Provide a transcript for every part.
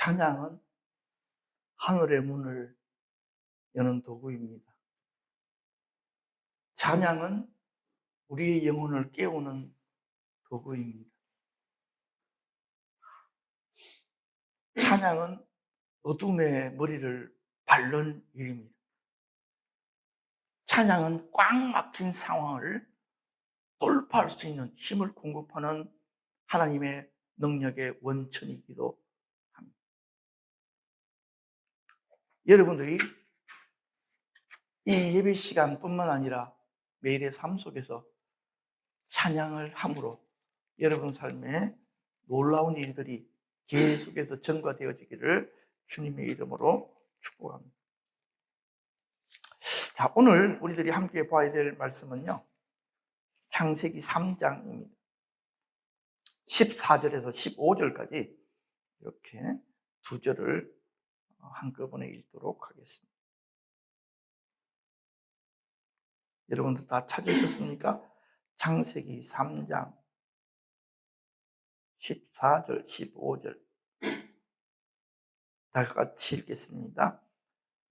찬양은 하늘의 문을 여는 도구입니다. 찬양은 우리의 영혼을 깨우는 도구입니다. 찬양은 어둠의 머리를 밟는 일입니다. 찬양은 꽉 막힌 상황을 돌파할 수 있는 힘을 공급하는 하나님의 능력의 원천이기도 합니다. 여러분들이 이 예배 시간뿐만 아니라 매일의 삶 속에서 찬양을 함으로 여러분 삶에 놀라운 일들이 계속해서 전가되어지기를 주님의 이름으로 축복합니다. 자, 오늘 우리들이 함께 봐야 될 말씀은요, 창세기 3장입니다. 14절에서 15절까지 이렇게 두 절을 한꺼번에 읽도록 하겠습니다. 여러분들 다 찾으셨습니까? 창세기 3장 14절, 15절 다 같이 읽겠습니다.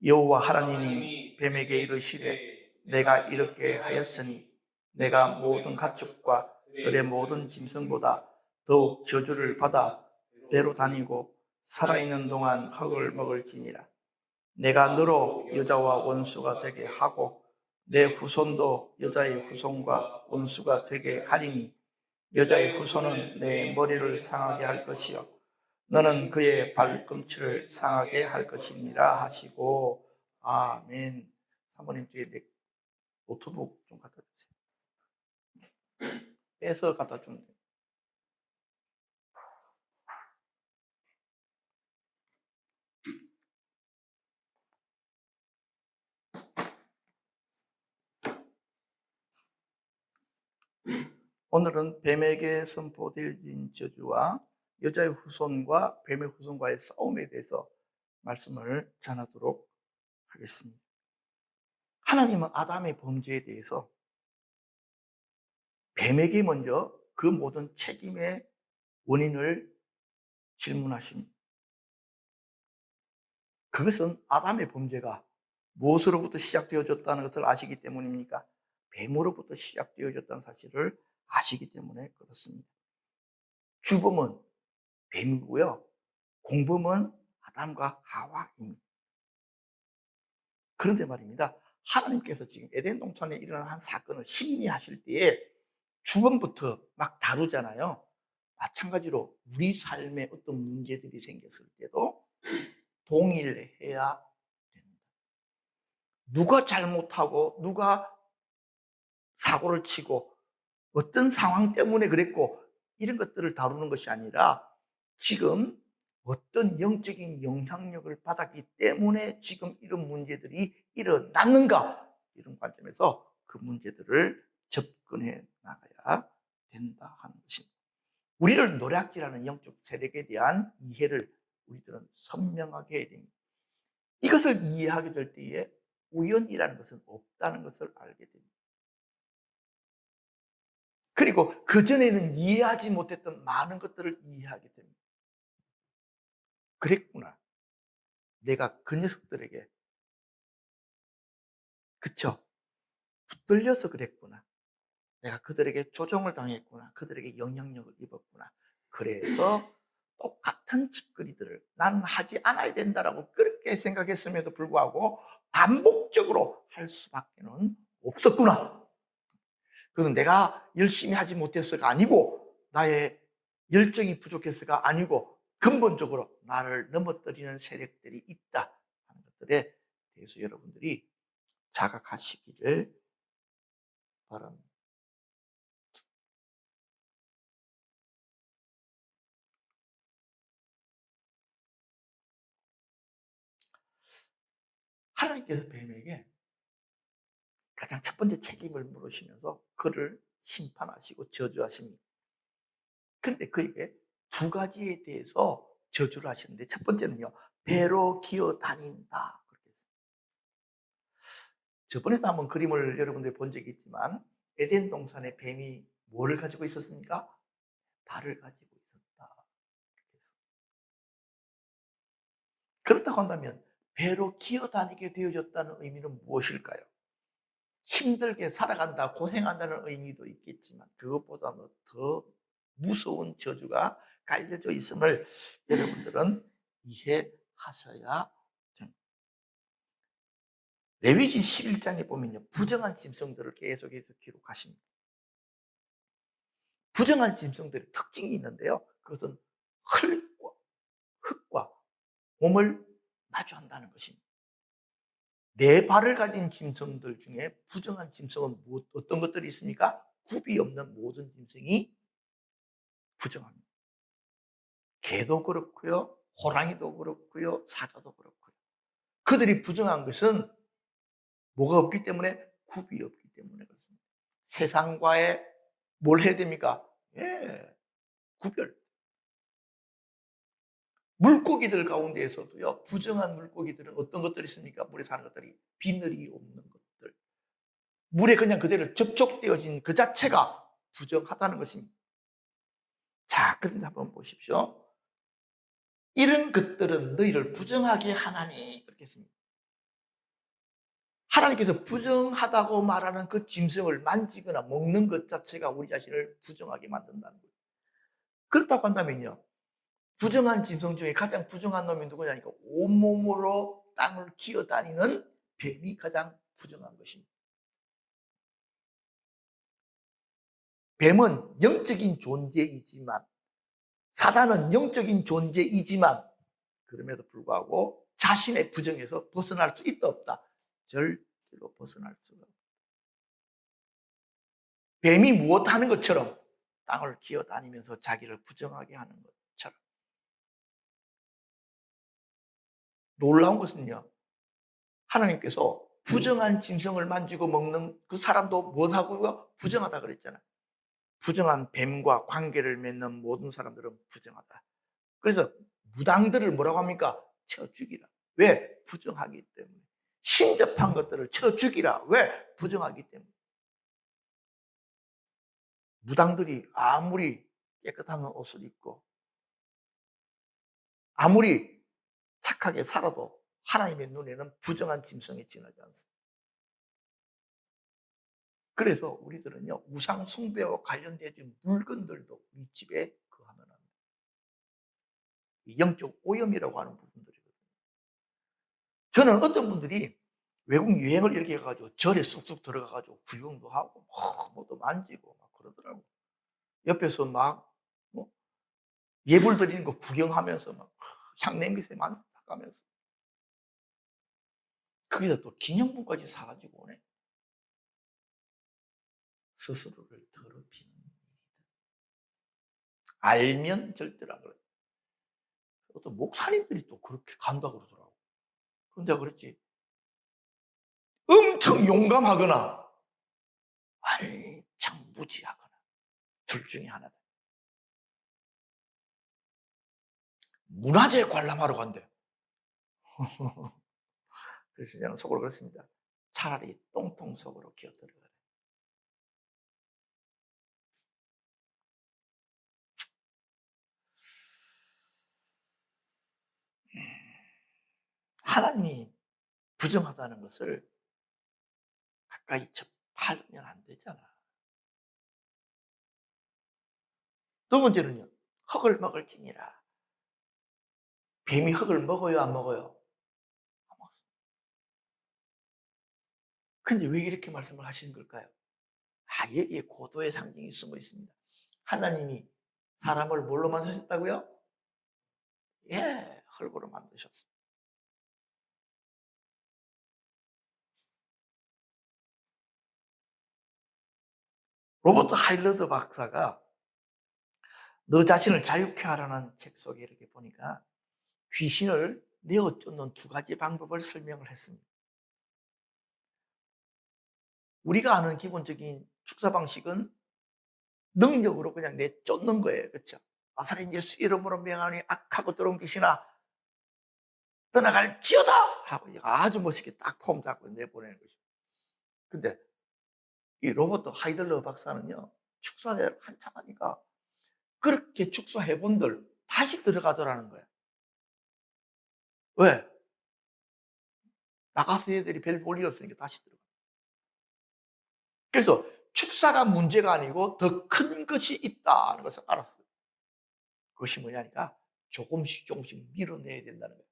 여호와 하나님이 뱀에게 이르시되 내가 이렇게 하였으니 내가 모든 가축과 들의 모든 짐승보다 더욱 저주를 받아 배로 다니고 살아있는 동안 흙을 먹을지니라. 내가 너로 여자와 원수가 되게 하고 내 후손도 여자의 후손과 원수가 되게 하리니 여자의 후손은 내 머리를 상하게 할 것이요 너는 그의 발꿈치를 상하게 할 것이니라 하시고. 아멘. 사모님 뒤에 노트북 좀 갖다 주세요. 빼서 갖다 주면 돼요. 오늘은 뱀에게 선포되어진 저주와 여자의 후손과 뱀의 후손과의 싸움에 대해서 말씀을 전하도록 하겠습니다. 하나님은 아담의 범죄에 대해서 뱀에게 먼저 그 모든 책임의 원인을 질문하십니다. 그것은 아담의 범죄가 무엇으로부터 시작되어졌다는 것을 아시기 때문입니까? 뱀으로부터 시작되어졌다는 사실을 아시기 때문에 그렇습니다. 주범은 뱀이고요, 공범은 아담과 하와입니다. 그런데 말입니다, 하나님께서 지금 에덴 동산에 일어난 한 사건을 심리하실 때에 주범부터 막 다루잖아요. 마찬가지로 우리 삶에 어떤 문제들이 생겼을 때도 동일해야 됩니다. 누가 잘못하고 누가 사고를 치고 어떤 상황 때문에 그랬고 이런 것들을 다루는 것이 아니라 지금 어떤 영적인 영향력을 받았기 때문에 지금 이런 문제들이 일어났는가, 이런 관점에서 그 문제들을 접근해 나가야 된다 하는 것입니다. 우리를 노략질하는 영적 세력에 대한 이해를 우리들은 선명하게 해야 됩니다. 이것을 이해하게 될 때에 우연이라는 것은 없다는 것을 알게 됩니다. 그리고 그전에는 이해하지 못했던 많은 것들을 이해하게 됩니다. 그랬구나. 내가 그 녀석들에게, 그쵸? 붙들려서 그랬구나. 내가 그들에게 조종을 당했구나. 그들에게 영향력을 입었구나. 그래서 똑같은 짓거리들을 나는 하지 않아야 된다라고 그렇게 생각했음에도 불구하고 반복적으로 할 수밖에는 없었구나. 그건 내가 열심히 하지 못했어가 아니고 나의 열정이 부족해서가 아니고 근본적으로 나를 넘어뜨리는 세력들이 있다 하는 것들에 대해서 여러분들이 자각하시기를 바랍니다. 하나님께서 뱀에게 가장 첫 번째 책임을 물으시면서 그를 심판하시고 저주하십니다. 그런데 그에게 두 가지에 대해서 저주를 하시는데, 첫 번째는요, 배로 기어 다닌다 그렇게 했습니다. 저번에도 한번 그림을 여러분들이 본 적이 있지만 에덴 동산에 뱀이 뭐를 가지고 있었습니까? 발을 가지고 있었다 그렇게 했습니다. 그렇다고 한다면 배로 기어다니게 되어졌다는 의미는 무엇일까요? 힘들게 살아간다, 고생한다는 의미도 있겠지만 그것보다는 더 무서운 저주가 깔려져 있음을 여러분들은 이해하셔야 됩니다. 레위기 11장에 보면요, 부정한 짐승들을 계속해서 기록하십니다. 부정한 짐승들의 특징이 있는데요, 그것은 흙과 몸을 마주한다는 것입니다. 네 발을 가진 짐승들 중에 부정한 짐승은 어떤 것들이 있습니까? 굽이 없는 모든 짐승이 부정합니다. 개도 그렇고요, 호랑이도 그렇고요, 사자도 그렇고요. 그들이 부정한 것은 뭐가 없기 때문에? 굽이 없기 때문에 그렇습니다. 세상과의 뭘 해야 됩니까? 예, 구별. 물고기들 가운데에서도요, 부정한 물고기들은 어떤 것들이 있습니까? 물에 사는 것들이 비늘이 없는 것들. 물에 그냥 그대로 접촉되어진 그 자체가 부정하다는 것입니다. 자, 그런데 한번 보십시오. 이런 것들은 너희를 부정하게 하나니, 그렇게 했습니다. 하나님께서 부정하다고 말하는 그 짐승을 만지거나 먹는 것 자체가 우리 자신을 부정하게 만든다는 거예요. 그렇다고 한다면요, 부정한 짐승 중에 가장 부정한 놈이 누구냐니까 온몸으로 땅을 기어다니는 뱀이 가장 부정한 것입니다. 뱀은 영적인 존재이지만, 사단은 영적인 존재이지만 그럼에도 불구하고 자신의 부정에서 벗어날 수 있다 없다? 절대로 벗어날 수가 없다. 뱀이 무엇 하는 것처럼 땅을 기어다니면서 자기를 부정하게 하는 것처럼. 놀라운 것은요, 하나님께서 부정한 짐승을 만지고 먹는 그 사람도 뭐하고요? 부정하다 그랬잖아요. 부정한 뱀과 관계를 맺는 모든 사람들은 부정하다. 그래서 무당들을 뭐라고 합니까? 쳐 죽이라. 왜? 부정하기 때문에. 신접한 것들을 쳐 죽이라. 왜? 부정하기 때문에. 무당들이 아무리 깨끗한 옷을 입고 아무리 착하게 살아도 하나님의 눈에는 부정한 짐승에 지나지 않습니다. 그래서 우리들은요, 우상 숭배와 관련된 물건들도 우리 집에 거하면 안 돼요. 영적 오염이라고 하는 부분들이거든요. 저는 어떤 분들이 외국 여행을 이렇게 가가지고 절에 쑥쑥 들어가가지고 구경도 하고 뭐도 만지고 막 그러더라고. 옆에서 막 뭐 예불 드리는 거 구경하면서 막 향냄새 맡아가면서 거기다 또 기념품까지 사가지고 오네. 스스로를 더럽히는 일이다. 알면 절대로 안 그래. 어떤 목사님들이 또 그렇게 간다고 그러더라고. 그런데 그랬지. 엄청 용감하거나 완창 무지하거나 둘 중에 하나다. 문화재 관람하러 간대. 그래서 저는 속으로 그렇습니다. 차라리 똥통 속으로 기어들어가래. 하나님이 부정하다는 것을 가까이 접하면 안 되잖아. 두 번째는요, 흙을 먹을지니라. 뱀이 흙을 먹어요, 안 먹어요? 안 먹습니다. 근데 왜 이렇게 말씀을 하시는 걸까요? 여기에 고도의 상징이 숨어 있습니다. 하나님이 사람을 뭘로 만드셨다고요? 예, 흙으로 만드셨습니다. 로버트 하일러드 박사가 너 자신을 자유케 하라는 책 속에 이렇게 보니까 귀신을 내어 쫓는 두 가지 방법을 설명을 했습니다. 우리가 아는 기본적인 축사 방식은 능력으로 그냥 내쫓는 거예요. 그렇죠? 나사렛 예수 이름으로 명하니 악하고 더러운 귀신아 떠나갈지어다 하고 아주 멋있게 딱 폼 잡고 내보내는 거죠. 근데 이 로버트 하이들러 박사는요, 축사를 한참 하니까 그렇게 축사해본들 다시 들어가더라는 거예요. 왜? 나가서 애들이 별 볼 일 없으니까 다시 들어가. 그래서 축사가 문제가 아니고 더 큰 것이 있다는 것을 알았어요. 그것이 뭐냐니까 조금씩 조금씩 밀어내야 된다는 거예요.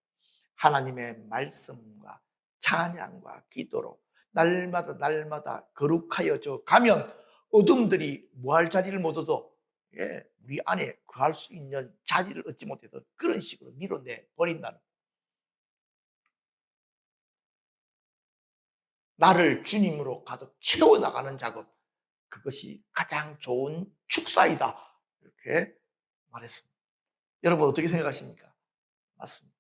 하나님의 말씀과 찬양과 기도로 날마다 날마다 거룩하여 져 가면 어둠들이 뭐할 자리를 못 얻어, 예, 우리 안에 거할 수 있는 자리를 얻지 못해서 그런 식으로 밀어내 버린다는 거예요. 나를 주님으로 가득 채워나가는 작업, 그것이 가장 좋은 축사이다, 이렇게 말했습니다. 여러분 어떻게 생각하십니까? 맞습니다.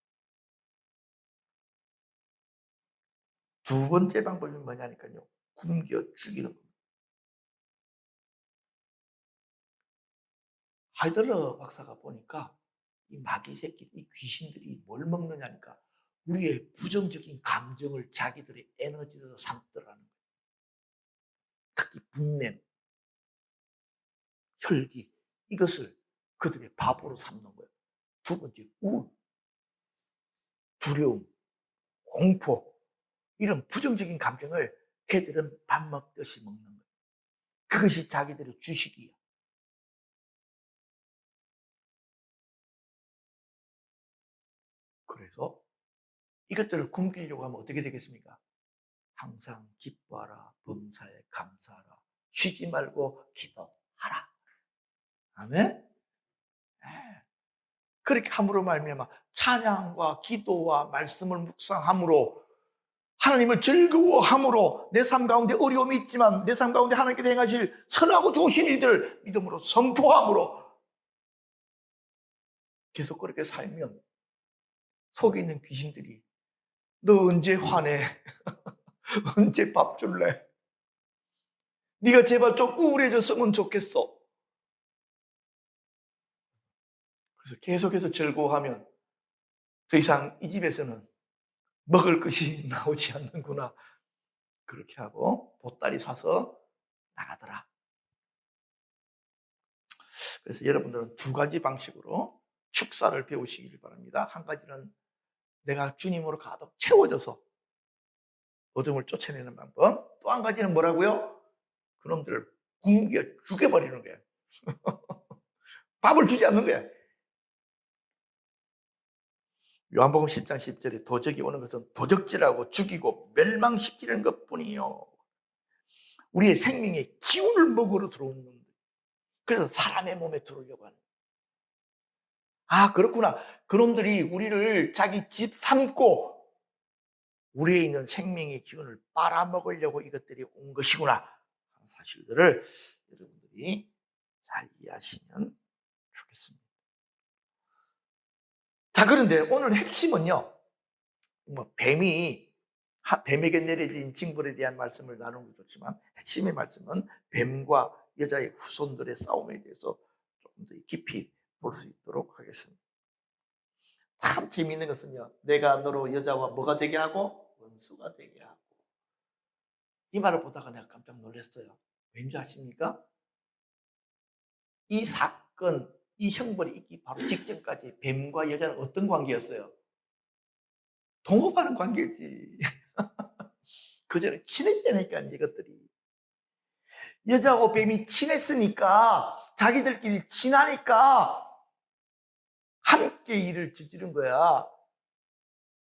두 번째 방법이 뭐냐니까요, 굶겨 죽이는 겁니다. 하이들러 박사가 보니까 이 마귀 새끼, 이 귀신들이 뭘 먹느냐니까 우리의 부정적인 감정을 자기들의 에너지로 삼더라는 거예요. 특히 분냄, 혈기, 이것을 그들의 밥으로 삼는 거예요. 두 번째, 우울, 두려움, 공포, 이런 부정적인 감정을 걔들은 밥 먹듯이 먹는 거예요. 그것이 자기들의 주식이에요. 그래서 이것들을 굶기려고 하면 어떻게 되겠습니까? 항상 기뻐하라, 범사에 감사하라, 쉬지 말고 기도하라. 아멘? 네. 그렇게 함으로 말미암아 찬양과 기도와 말씀을 묵상함으로, 하나님을 즐거워함으로, 내 삶 가운데 어려움이 있지만 내 삶 가운데 하나님께 행하실 선하고 좋으신 일들을 믿음으로 선포함으로 계속 그렇게 살면 속에 있는 귀신들이 너 언제 화내? 언제 밥 줄래? 네가 제발 좀 우울해졌으면 좋겠어. 그래서 계속해서 즐거워하면 더 이상 이 집에서는 먹을 것이 나오지 않는구나. 그렇게 하고 보따리 사서 나가더라. 그래서 여러분들은 두 가지 방식으로 축사를 배우시길 바랍니다. 한 가지는 내가 주님으로 가득 채워져서 어둠을 쫓아내는 방법. 또 한 가지는 뭐라고요? 그놈들을 굶겨 죽여버리는 거예요. 밥을 주지 않는 거예요. 요한복음 10장 10절에 도적이 오는 것은 도적질하고 죽이고 멸망시키는 것뿐이요, 우리의 생명의 기운을 먹으러 들어오는 놈들. 그래서 사람의 몸에 들어오려고 하는 거예요. 아, 그렇구나. 그놈들이 우리를 자기 집 삼고 우리에 있는 생명의 기운을 빨아먹으려고 이것들이 온 것이구나 하는 사실들을 여러분들이 잘 이해하시면 좋겠습니다. 자, 그런데 오늘 핵심은요, 뱀에게 내려진 징벌에 대한 말씀을 나누는 것도 좋지만 핵심의 말씀은 뱀과 여자의 후손들의 싸움에 대해서 조금 더 깊이 볼 수 있도록 하겠습니다. 참 재미있는 것은요, 내가 너로 여자와 뭐가 되게 하고 원수가 되게 하고, 이 말을 보다가 내가 깜짝 놀랐어요. 왠지 아십니까? 이 사건, 이 형벌이 있기 바로 직전까지 뱀과 여자는 어떤 관계였어요? 동업하는 관계지. 그전에 친했다니까, 이것들이. 여자하고 뱀이 친했으니까, 자기들끼리 친하니까 함께 일을 저지른 거야.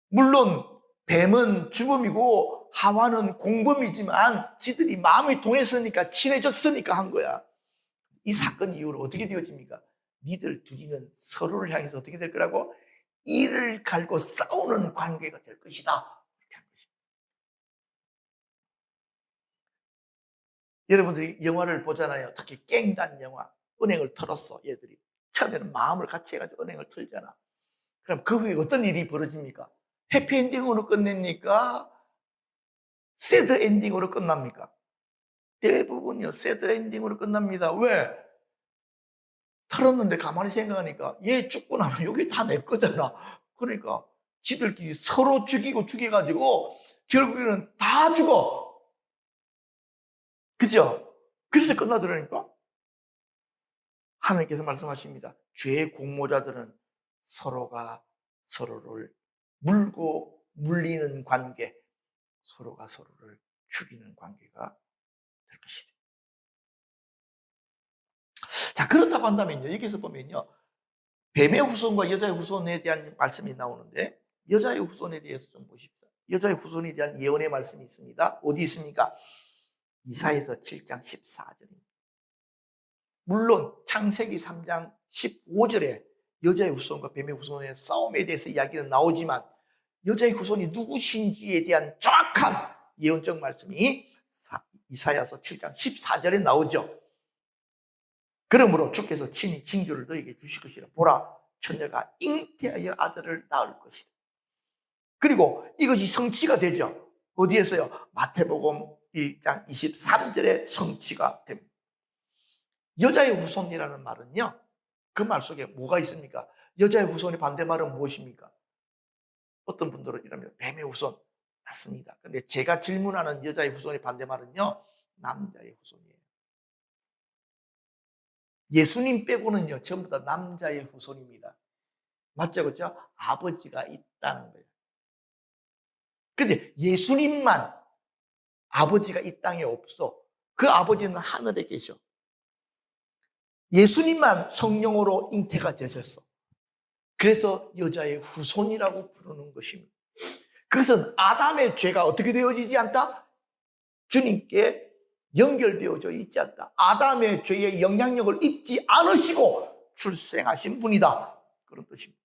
물론 뱀은 주범이고 하와는 공범이지만 지들이 마음이 통했으니까, 친해졌으니까 한 거야. 이 사건 이후로 어떻게 되어집니까? 니들 둘이는 서로를 향해서 어떻게 될 거라고? 이를 갈고 싸우는 관계가 될 것이다, 이렇게 한 것입니다. 여러분들이 영화를 보잖아요. 특히 깽단 영화. 은행을 털었어, 얘들이. 처음에는 마음을 같이 해가지고 은행을 털잖아. 그럼 그 후에 어떤 일이 벌어집니까? 해피엔딩으로 끝냅니까? 새드 엔딩으로 끝납니까? 대부분요, 새드 엔딩으로 끝납니다. 왜? 털었는데 가만히 생각하니까 얘 죽고 나면 여기 다 내 거잖아. 그러니까 지들끼리 서로 죽이고 죽여가지고 결국에는 다 죽어. 그죠? 그래서 끝나더라니까. 하나님께서 말씀하십니다. 죄의 공모자들은 서로가 서로를 물고 물리는 관계, 서로가 서로를 죽이는 관계가 될 것이다. 자, 그렇다고 한다면요, 여기서 보면요, 뱀의 후손과 여자의 후손에 대한 말씀이 나오는데, 여자의 후손에 대해서 좀 보십시오. 여자의 후손에 대한 예언의 말씀이 있습니다. 어디 있습니까? 이사야서 7장 14절입니다. 물론 창세기 3장 15절에 여자의 후손과 뱀의 후손의 싸움에 대해서 이야기는 나오지만, 여자의 후손이 누구신지에 대한 정확한 예언적 말씀이 이사야서 7장 14절에 나오죠. 그러므로 주께서 친히 징조를 너에게 주실 것이라. 보라, 처녀가 잉태하여 아들을 낳을 것이다. 그리고 이것이 성취가 되죠. 어디에서요? 마태복음 1장 23절에 성취가 됩니다. 여자의 후손이라는 말은요, 그 말 속에 뭐가 있습니까? 여자의 후손의 반대말은 무엇입니까? 어떤 분들은 이러면 뱀의 후손. 맞습니다. 근데 제가 질문하는 여자의 후손의 반대말은요, 남자의 후손이에요. 예수님 빼고는요, 전부 다 남자의 후손입니다. 맞죠? 그렇죠? 아버지가 있다는 거예요. 근데 예수님만 아버지가 이 땅에 없어. 그 아버지는 하늘에 계셔. 예수님만 성령으로 잉태가 되셨어. 그래서 여자의 후손이라고 부르는 것입니다. 그것은 아담의 죄가 어떻게 되어지지 않다? 주님께 연결되어져 있지 않다. 아담의 죄의 영향력을 입지 않으시고 출생하신 분이다. 그런 뜻입니다.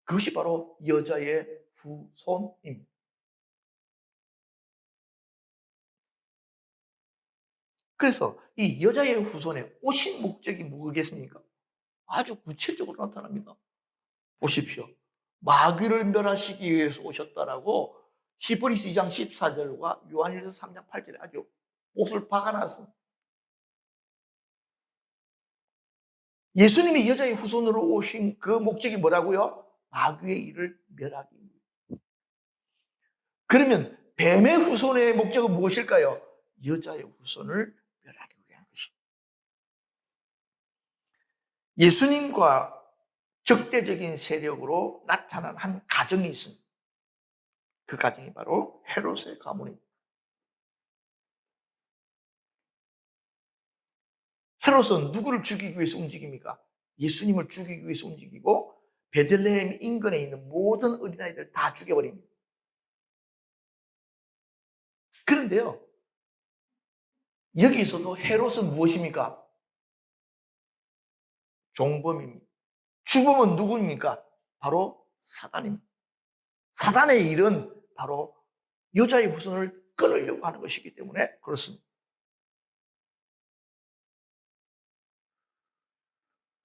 그것이 바로 여자의 후손입니다. 그래서 이 여자의 후손에 오신 목적이 뭐겠습니까? 아주 구체적으로 나타납니다. 보십시오. 마귀를 멸하시기 위해서 오셨다라고 히브리서 2장 14절과 요한일서 3장 8절에 아주 옷을 박아놨습니다. 예수님이 여자의 후손으로 오신 그 목적이 뭐라고요? 마귀의 일을 멸하기 위해. 그러면 뱀의 후손의 목적은 무엇일까요? 여자의 후손을 멸하기 위한 것입니다. 예수님과 적대적인 세력으로 나타난 한 가정이 있습니다. 그 가정이 바로 헤롯의 가문입니다. 헤롯은 누구를 죽이기 위해서 움직입니까? 예수님을 죽이기 위해서 움직이고 베들레헴 인근에 있는 모든 어린아이들 다 죽여버립니다. 그런데요, 여기서도 헤롯은 무엇입니까? 종범입니다. 주범은 누구입니까? 바로 사단입니다. 사단의 일은 바로 여자의 후손을 끊으려고 하는 것이기 때문에 그렇습니다.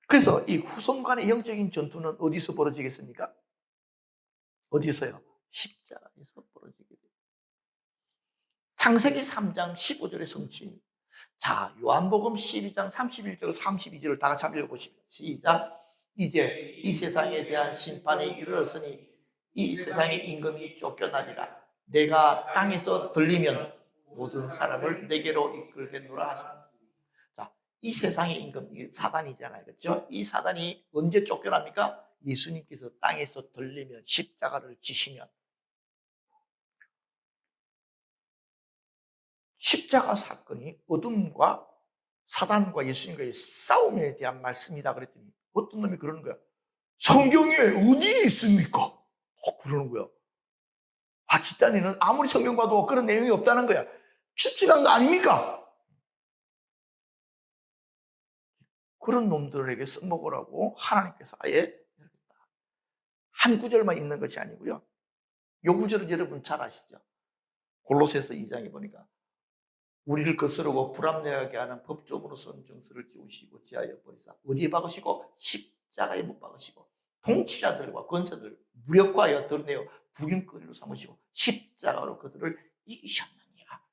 그래서 이 후손 간의 영적인 전투는 어디서 벌어지겠습니까? 어디서요? 십자가에서 벌어지게 돼요. 창세기 3장 15절의 성취입니다. 자, 요한복음 12장 31절 32절을 다 같이 한번 읽어보십시오. 시작. 이제 이 세상에 대한 심판이 이르렀으니 이 세상의 임금이 쫓겨나리라. 내가 땅에서 들리면 모든 사람을 내게로 이끌겠노라 하시니. 자, 이 세상의 임금, 이 사단이잖아요. 그렇죠? 이 사단이 언제 쫓겨납니까? 예수님께서 땅에서 들리면, 십자가를 지시면. 십자가 사건이 어둠과 사단과 예수님과의 싸움에 대한 말씀이다 그랬더니 어떤 놈이 그러는 거야. 성경에 어디에 있습니까? 그러는 거야. 아, 집단에는 아무리 성경 봐도 그런 내용이 없다는 거야. 추측한 거 아닙니까? 그런 놈들에게 써먹으라고 하나님께서 아예 한 구절만 있는 것이 아니고요. 요 구절은 여러분 잘 아시죠? 골로새서 2장에 보니까 우리를 거스르고 불합리하게 하는 법조문으로 쓴 정서를 지우시고 지하여 버리사 어디에 박으시고 십자가에 못 박으시고 통치자들과 권세들 무력화하여 드러내어 구경거리로 삼으시고 십자가로 그들을 이기셨느니라.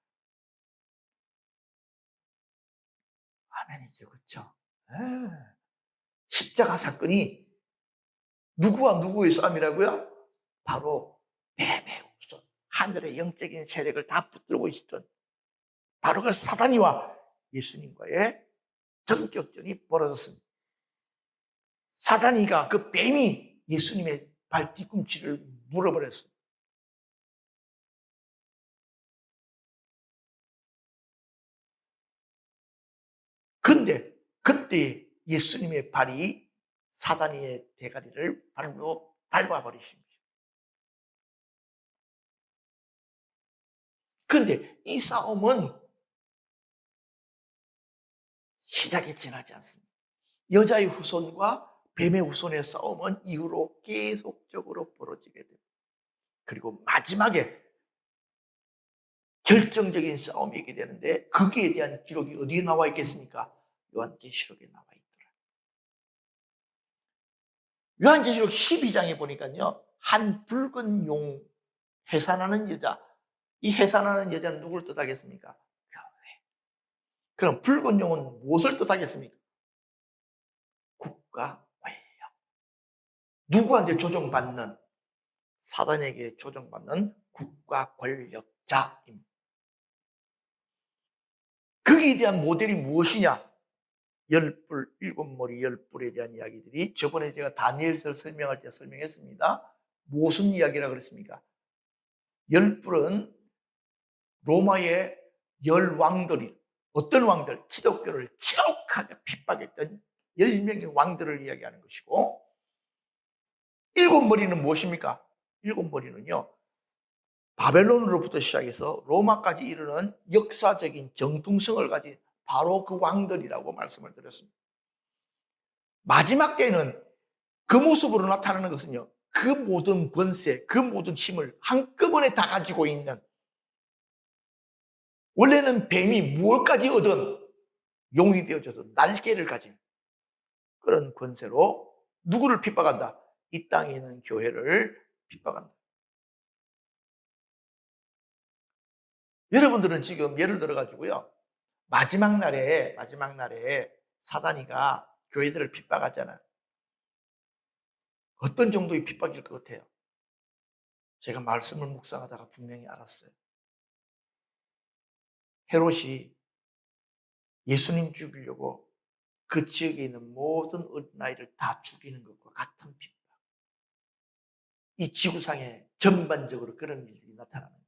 아멘이죠. 그렇죠? 십자가 사건이 누구와 누구의 싸움이라고요? 바로 뱀의 후손, 하늘의 영적인 세력을 다 붙들고 있었던 바로 그 사단이와 예수님과의 전격전이 벌어졌습니다. 사단이가 그 뱀이 예수님의 발 뒤꿈치를 물어버렸어요. 근데 그때 예수님의 발이 사단의 대가리를 밟아버리신 거죠. 그런데 이 싸움은 시작이 지나지 않습니다. 여자의 후손과 뱀의 후손의 싸움은 이후로 계속적으로 벌어지게 됩니다. 그리고 마지막에 결정적인 싸움이 있게 되는데 거기에 대한 기록이 어디에 나와 있겠습니까? 요한계시록에 나와 있더라. 요한계시록 12장에 보니까요, 한 붉은 용, 해산하는 여자, 이 해산하는 여자는 누구를 뜻하겠습니까? 교회. 그럼 붉은 용은 무엇을 뜻하겠습니까? 국가 권력. 누구한테 조정받는, 사단에게 조정받는 국가 권력자입니다. 거기에 대한 모델이 무엇이냐? 열불, 일곱 머리 열불에 대한 이야기들이 저번에 제가 다니엘서를 설명할 때 설명했습니다. 무슨 이야기라고 그랬습니까? 열불은 로마의 열 왕들이, 어떤 왕들? 기독교를 지독하게 핍박했던 10명의 왕들을 이야기하는 것이고, 일곱 머리는 무엇입니까? 일곱 머리는요, 바벨론으로부터 시작해서 로마까지 이르는 역사적인 정통성을 가진 바로 그 왕들이라고 말씀을 드렸습니다. 마지막 때는 그 모습으로 나타나는 것은요, 그 모든 권세, 그 모든 힘을 한꺼번에 다 가지고 있는, 원래는 뱀이 무엇까지 얻은 용이 되어져서 날개를 가진 그런 권세로 누구를 핍박한다? 이 땅에 있는 교회를 핍박한다. 여러분들은 지금 예를 들어가지고요, 마지막 날에 사단이가 교회들을 핍박하잖아요. 어떤 정도의 핍박일 것 같아요? 제가 말씀을 묵상하다가 분명히 알았어요. 헤롯이 예수님 죽이려고 그 지역에 있는 모든 어린아이를 다 죽이는 것과 같은 핍박. 이 지구상에 전반적으로 그런 일들이 나타나는 거예요.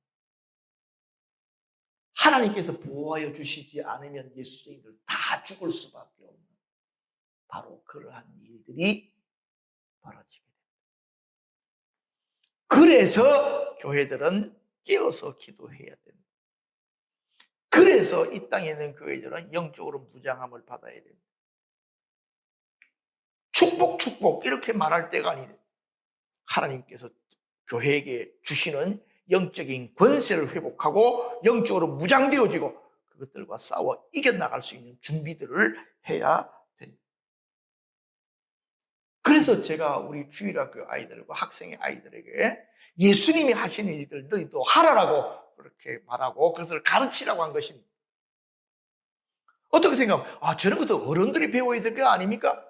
하나님께서 보호하여 주시지 않으면 예수님들 다 죽을 수밖에 없는 바로 그러한 일들이 벌어지게 됩니다. 그래서 교회들은 깨어서 기도해야 됩니다. 그래서 이 땅에 있는 교회들은 영적으로 무장함을 받아야 됩니다. 축복 이렇게 말할 때가 아니에요. 하나님께서 교회에게 주시는 영적인 권세를 회복하고 영적으로 무장되어지고 그것들과 싸워 이겨나갈 수 있는 준비들을 해야 됩니다. 그래서 제가 우리 주일학교 아이들과 학생의 아이들에게 예수님이 하시는 일들 너희도 하라라고 그렇게 말하고 그것을 가르치라고 한 것입니다. 어떻게 생각하면 저런 것도 어른들이 배워야 될 거 아닙니까?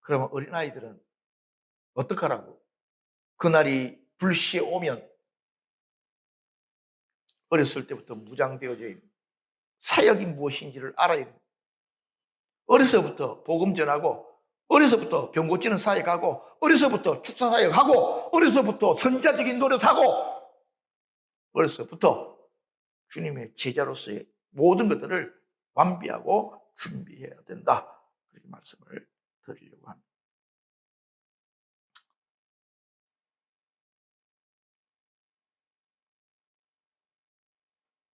그러면 어린아이들은 어떡하라고? 그날이 불시에 오면 어렸을 때부터 무장되어져 있는 사역이 무엇인지를 알아야 됩니다. 어려서부터 복음 전하고 어려서부터 병 고치는 사역하고 어려서부터 축사 사역하고 어려서부터 선지자적인 노력하고 어려서부터 주님의 제자로서의 모든 것들을 완비하고 준비해야 된다. 그렇게 말씀을 드리려고 합니다.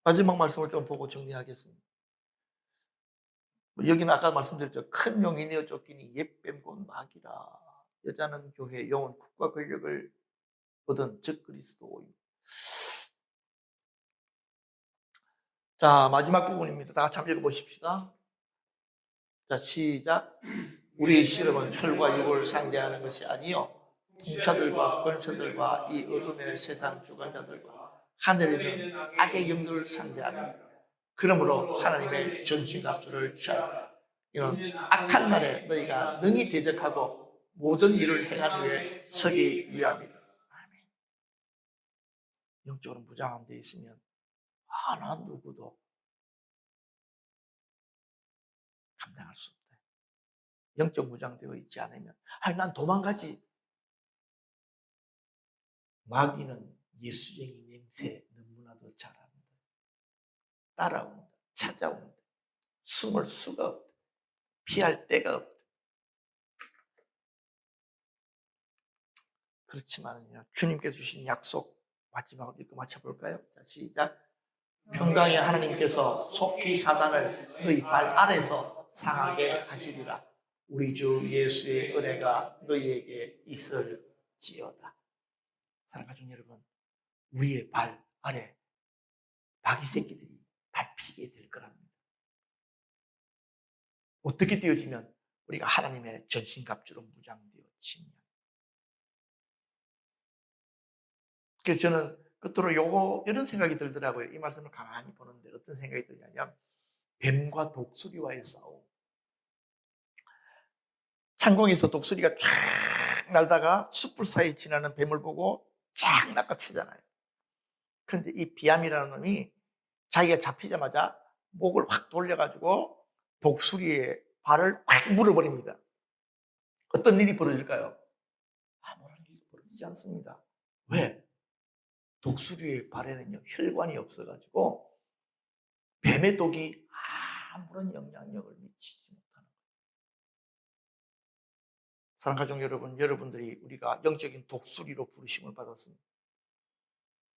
마지막 말씀을 좀 보고 정리하겠습니다. 여기는 아까 말씀드렸죠. 큰 용이 내어 쫓기니 옛뱀 곧 마귀라. 여자는 교회, 영은 국가 권력을 얻은 적 그리스도입니다. 자, 마지막 부분입니다. 다 같이 한번 읽어보십시다. 자, 시작. 우리의 실험은 혈과 육을 상대하는 것이 아니요 통치자들과 권세들과 이 어둠의 세상 주관자들과 하늘에 있는 악의 영들을 상대하는, 그러므로 하나님의 전신갑주를 취하라. 이는 악한 날에 너희가 능히 대적하고 모든 일을 행하는 후에 서기 위함이라. 아멘. 영적으로 무장함 되어 있으면 하나 누구도 감당할 수 없다. 영적 무장되어 있지 않으면 아니 난 도망가지. 마귀는 예수쟁이 냄새 너무나도 잘 안다. 따라온다. 찾아온다. 숨을 수가 없다. 피할 데가 없다. 그렇지만요, 주님께서 주신 약속 마지막으로 읽고 맞춰볼까요? 자, 시작. 평강의 하나님께서 속히 사단을 너희 발 아래서 상하게 하시리라. 우리 주 예수의 은혜가 너희에게 있을지어다. 사랑하는 중 여러분, 우리의 발 아래 마귀 새끼들이 밟히게 될 거랍니다. 어떻게 되어지면 우리가 하나님의 전신갑주로 무장되어지면. 그래서 저는 끝으로 이런 생각이 들더라고요. 이 말씀을 가만히 보는데 어떤 생각이 드냐면 뱀과 독수리와의 싸움. 창공에서 독수리가 쫙 날다가 숯불 사이에 지나는 뱀을 보고 쫙 낚아채잖아요. 그런데 이 비암이라는 놈이 자기가 잡히자마자 목을 확 돌려가지고 독수리의 발을 확 물어버립니다. 어떤 일이 벌어질까요? 아무런 일이 벌어지지 않습니다. 왜? 독수리의 발에는요, 혈관이 없어가지고 뱀의 독이 아무런 영향력을 미치지 못하는 거예요. 사랑하는 가족 여러분, 여러분들이 우리가 영적인 독수리로 부르심을 받았습니다.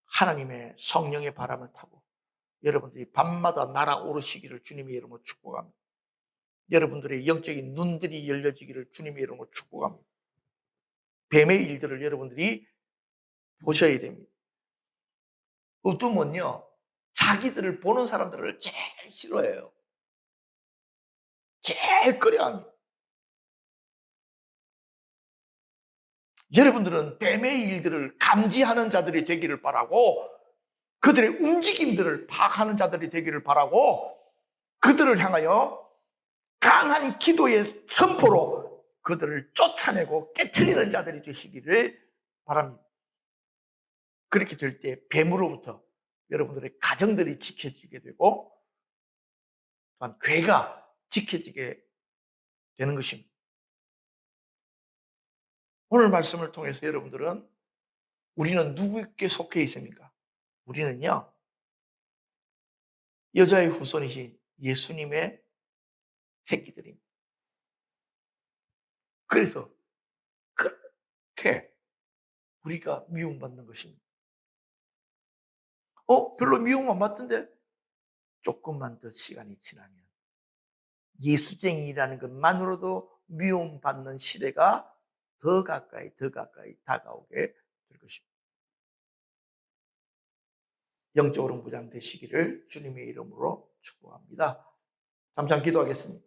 하나님의 성령의 바람을 타고 여러분들이 밤마다 날아오르시기를 주님의 이름으로 축복합니다. 여러분들의 영적인 눈들이 열려지기를 주님의 이름으로 축복합니다. 뱀의 일들을 여러분들이 보셔야 됩니다. 어둠은요, 자기들을 보는 사람들을 제일 싫어해요. 제일 꺼려합니다. 여러분들은 뱀의 일들을 감지하는 자들이 되기를 바라고, 그들의 움직임들을 파악하는 자들이 되기를 바라고, 그들을 향하여 강한 기도의 선포로 그들을 쫓아내고 깨트리는 자들이 되시기를 바랍니다. 그렇게 될 때 뱀으로부터 여러분들의 가정들이 지켜지게 되고 또한 괴가 지켜지게 되는 것입니다. 오늘 말씀을 통해서 여러분들은 우리는 누구에게 속해 있습니까? 우리는요, 여자의 후손이신 예수님의 새끼들입니다. 그래서 그렇게 우리가 미움받는 것입니다. 별로 미움 안 받던데? 조금만 더 시간이 지나면 예수쟁이라는 것만으로도 미움받는 시대가 더 가까이 다가오게 될 것입니다. 영적으로 무장되시기를 주님의 이름으로 축복합니다. 잠시 기도하겠습니다.